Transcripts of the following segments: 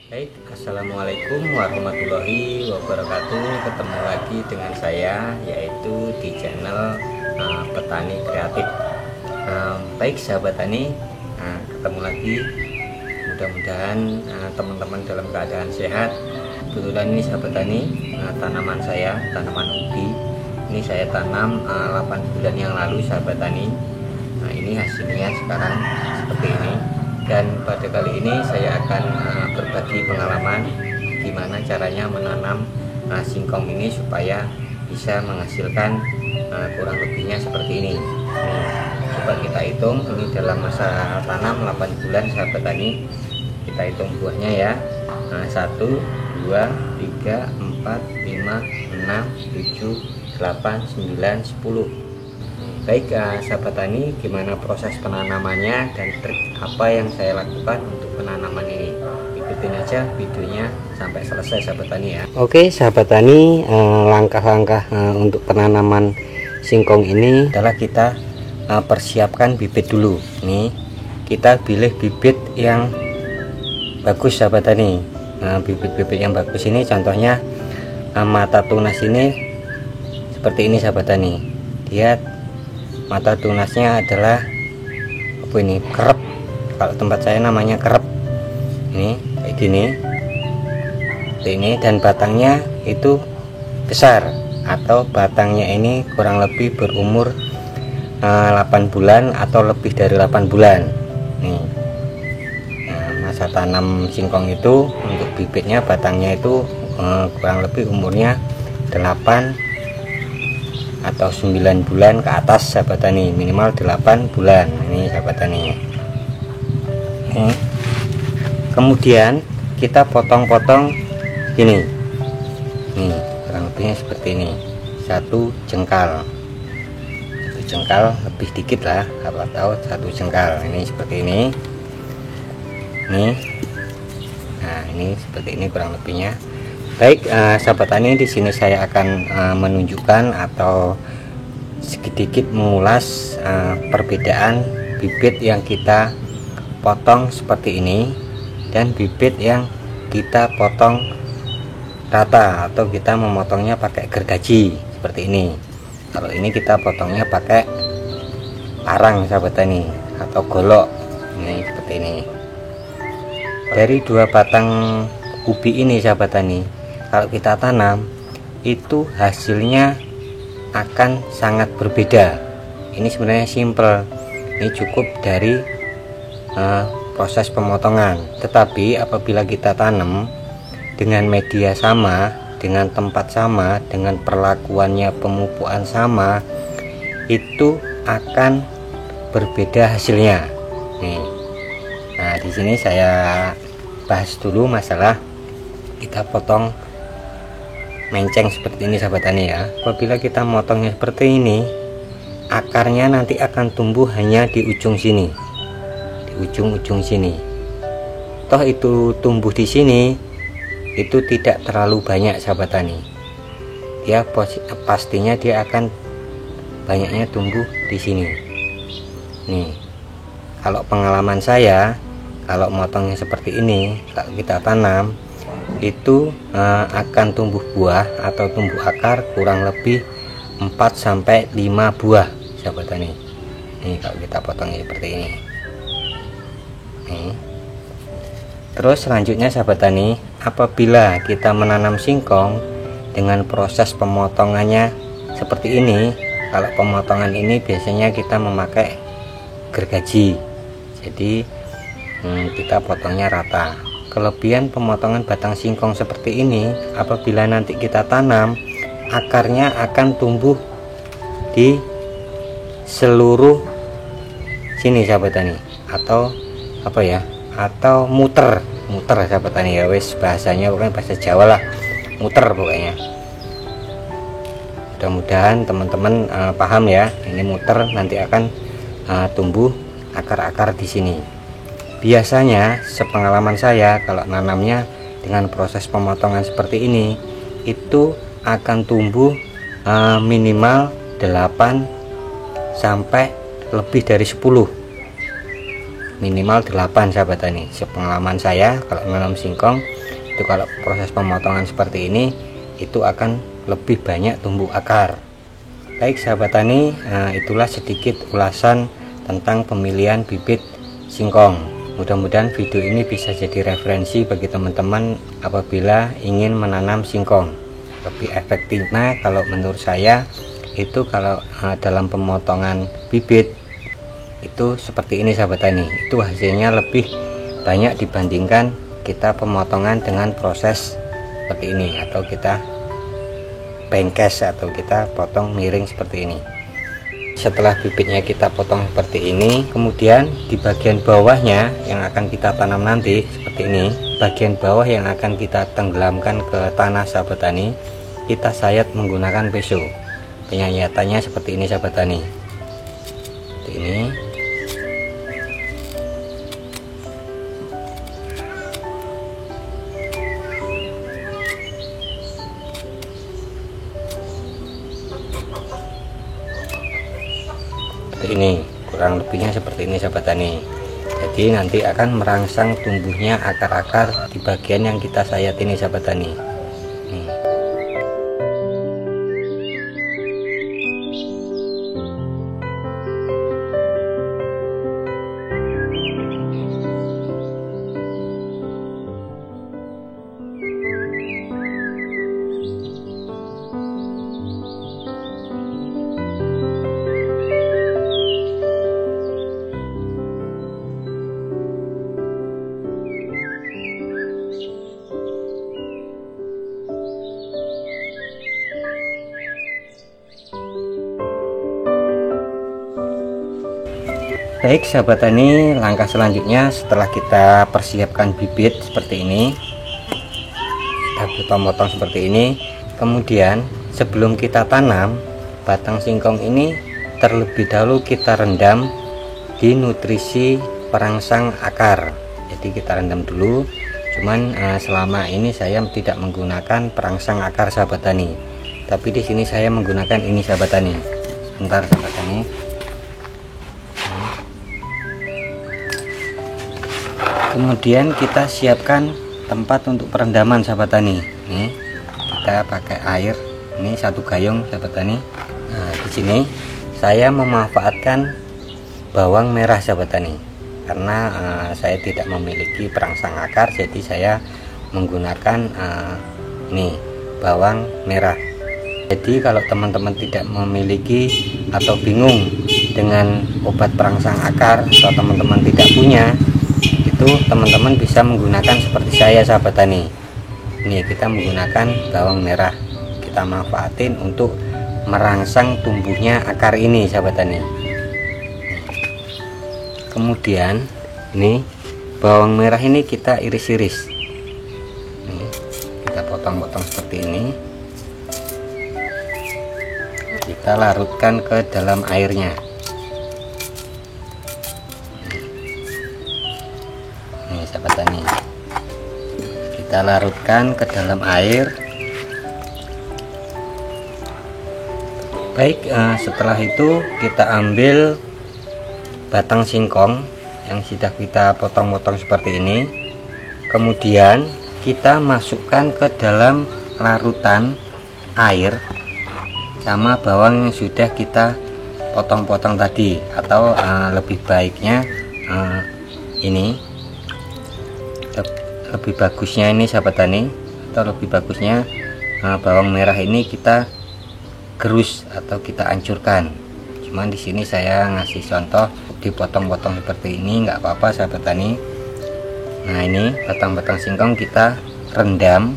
Baik, assalamualaikum warahmatullahi wabarakatuh. Ketemu lagi dengan saya, yaitu di channel Petani Kreatif. Baik sahabat tani, ketemu lagi. Mudah-mudahan teman-teman dalam keadaan sehat. Kebetulan ini sahabat tani, tanaman saya, tanaman ubi. Ini saya tanam 8 bulan yang lalu sahabat tani. Nah, ini hasilnya sekarang seperti ini. Dan pada kali ini saya akan berbagi pengalaman gimana caranya menanam singkong ini supaya bisa menghasilkan kurang lebihnya seperti ini. Coba kita hitung, ini dalam masa tanam 8 bulan sahabat tani. Kita hitung buahnya ya. 1, 2, 3, 4, 5, 6, 7, 8, 9, 10. Baik sahabat tani, gimana proses penanamannya dan trik apa yang saya lakukan untuk penanaman ini? Ikutin aja videonya sampai selesai sahabat tani ya. Oke sahabat tani, langkah-langkah untuk penanaman singkong ini adalah kita persiapkan bibit dulu. Nih, kita pilih bibit yang bagus sahabat tani. Bibit-bibit yang bagus ini contohnya mata tunas ini seperti ini sahabat tani. Lihat, mata tunasnya adalah apa ini, kerep. Kalau tempat saya namanya kerep. Ini kayak gini, ini, dan batangnya itu besar, atau batangnya ini kurang lebih berumur 8 bulan atau lebih dari 8 bulan. Nih, masa tanam singkong itu untuk bibitnya, batangnya itu kurang lebih umurnya 8 atau 9 bulan ke atas sahabat tani, minimal 8 bulan. Ini sahabat tani. Kemudian kita potong-potong gini. Nih, kurang lebihnya seperti ini. 1 jengkal. 1 jengkal lebih dikit lah, apa tahu 1 jengkal. Ini seperti ini. Nih. Nah, ini seperti ini kurang lebihnya. Baik sahabat tani, di sini saya akan menunjukkan atau sedikit mengulas perbedaan bibit yang kita potong seperti ini dan bibit yang kita potong rata atau kita memotongnya pakai gergaji seperti ini. Kalau ini kita potongnya pakai parang sahabat tani atau golok. Ini seperti ini. Dari 2 batang ubi ini sahabat tani, kalau kita tanam itu hasilnya akan sangat berbeda. Ini sebenarnya simple, ini cukup dari proses pemotongan. Tetapi apabila kita tanam dengan media sama, dengan tempat sama, dengan perlakuannya pemupukan sama, itu akan berbeda hasilnya. Nih. Nah, di sini saya bahas dulu masalah kita potong menceng seperti ini sahabat tani ya. Apabila kita motongnya seperti ini, akarnya nanti akan tumbuh hanya di ujung sini, di ujung-ujung sini. Toh itu tumbuh di sini itu tidak terlalu banyak sahabat tani. Dia pastinya dia akan banyaknya tumbuh di sini. Nih, kalau pengalaman saya, kalau motongnya seperti ini, kalau kita tanam itu akan tumbuh buah atau tumbuh akar kurang lebih 4-5 buah sahabat tani. Ini kalau kita potongnya seperti ini. Nih. Terus selanjutnya sahabat tani, apabila kita menanam singkong dengan proses pemotongannya seperti ini, kalau pemotongan ini biasanya kita memakai gergaji, jadi kita potongnya rata. Kelebihan pemotongan batang singkong seperti ini, apabila nanti kita tanam, akarnya akan tumbuh di seluruh sini sahabat tani, atau apa ya, atau muter sahabat tani ya, wes bahasanya bukan bahasa Jawa lah, muter pokoknya. Mudah-mudahan teman-teman paham ya, ini muter, nanti akan tumbuh akar-akar di sini. Biasanya sepengalaman saya, kalau nanamnya dengan proses pemotongan seperti ini, itu akan tumbuh minimal 8 sampai lebih dari 10. minimal 8 sahabat tani. Sepengalaman saya kalau menanam singkong itu kalau proses pemotongan seperti ini itu akan lebih banyak tumbuh akar. Baik sahabat tani, itulah sedikit ulasan tentang pemilihan bibit singkong. Mudah-mudahan video ini bisa jadi referensi bagi teman-teman apabila ingin menanam singkong. Lebih efektifnya kalau menurut saya itu kalau dalam pemotongan bibit itu seperti ini sahabat tani, itu hasilnya lebih banyak dibandingkan kita pemotongan dengan proses seperti ini, atau kita pengkes atau kita potong miring seperti ini. Setelah bibitnya kita potong seperti ini, kemudian di bagian bawahnya yang akan kita tanam nanti seperti ini, bagian bawah yang akan kita tenggelamkan ke tanah sahabat tani, kita sayat menggunakan pisau. Penyayatannya seperti ini sahabat tani, seperti ini. Ini kurang lebihnya seperti ini sahabat tani. Jadi nanti akan merangsang tumbuhnya akar-akar di bagian yang kita sayat ini sahabat tani. Baik sahabat tani, langkah selanjutnya setelah kita persiapkan bibit seperti ini, kita potong-potong seperti ini. Kemudian sebelum kita tanam, batang singkong ini terlebih dahulu kita rendam di nutrisi perangsang akar. Jadi kita rendam dulu. Cuman selama ini saya tidak menggunakan perangsang akar sahabat tani, tapi di sini saya menggunakan ini sahabat tani. Sebentar sahabat tani. Kemudian kita siapkan tempat untuk perendaman sahabat tani. Nih, kita pakai air. Ini 1 gayung sahabat tani. Nah, di sini saya memanfaatkan bawang merah sahabat tani. Karena saya tidak memiliki perangsang akar, jadi saya menggunakan ini bawang merah. Jadi kalau teman-teman tidak memiliki atau bingung dengan obat perangsang akar, atau teman-teman tidak punya, itu teman-teman bisa menggunakan seperti saya sahabat tani. Ini kita menggunakan bawang merah, kita manfaatin untuk merangsang tumbuhnya akar ini sahabat tani. Kemudian ini bawang merah ini kita iris-iris, kita potong-potong seperti ini, kita larutkan ke dalam airnya. Sahabat tani, kita larutkan ke dalam air. Baik, setelah itu kita ambil batang singkong yang sudah kita potong-potong seperti ini, kemudian kita masukkan ke dalam larutan air sama bawang yang sudah kita potong-potong tadi, atau lebih baiknya ini lebih bagusnya ini sahabat tani, atau lebih bagusnya bawang merah ini kita gerus atau kita hancurkan. Cuman di sini saya ngasih contoh dipotong-potong seperti ini, nggak apa-apa sahabat tani. Nah, ini batang-batang singkong kita rendam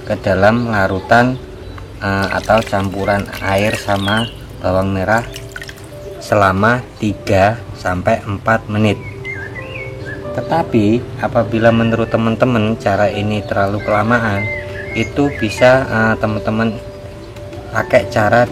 ke dalam larutan atau campuran air sama bawang merah selama 3-4 menit. Tetapi apabila menurut teman-teman cara ini terlalu kelamaan, itu bisa teman-teman pakai cara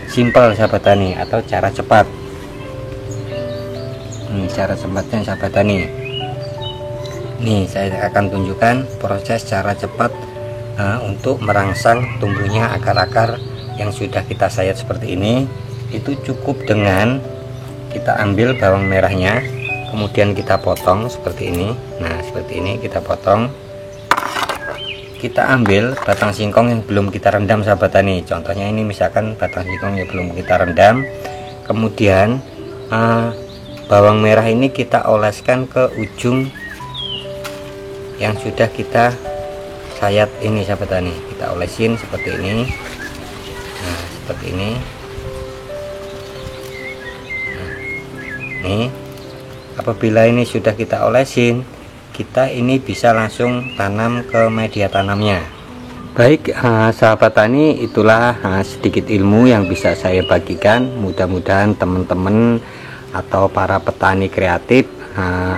simple sahabat tani, atau cara cepat. Ini cara cepatnya sahabat tani. Nih saya akan tunjukkan proses cara cepat untuk merangsang tumbuhnya akar-akar yang sudah kita sayat seperti ini. Itu cukup dengan kita ambil bawang merahnya, kemudian kita potong seperti ini. Nah seperti ini kita potong. Kita ambil batang singkong yang belum kita rendam sahabat tani. Contohnya ini misalkan batang singkong yang belum kita rendam. Kemudian bawang merah ini kita oleskan ke ujung yang sudah kita sayat ini sahabat tani. Kita olesin seperti ini. Nah seperti ini. Nih, apabila ini sudah kita olesin, kita ini bisa langsung tanam ke media tanamnya. Baik sahabat tani, itulah sedikit ilmu yang bisa saya bagikan. Mudah-mudahan teman-teman atau para petani kreatif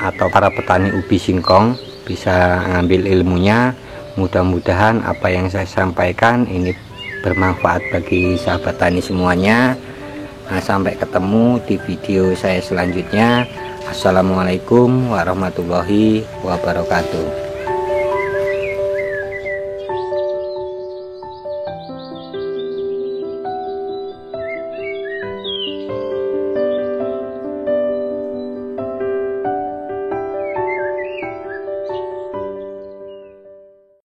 atau para petani ubi singkong bisa ngambil ilmunya. Mudah-mudahan apa yang saya sampaikan ini bermanfaat bagi sahabat tani semuanya. Sampai ketemu di video saya selanjutnya. Assalamualaikum warahmatullahi wabarakatuh.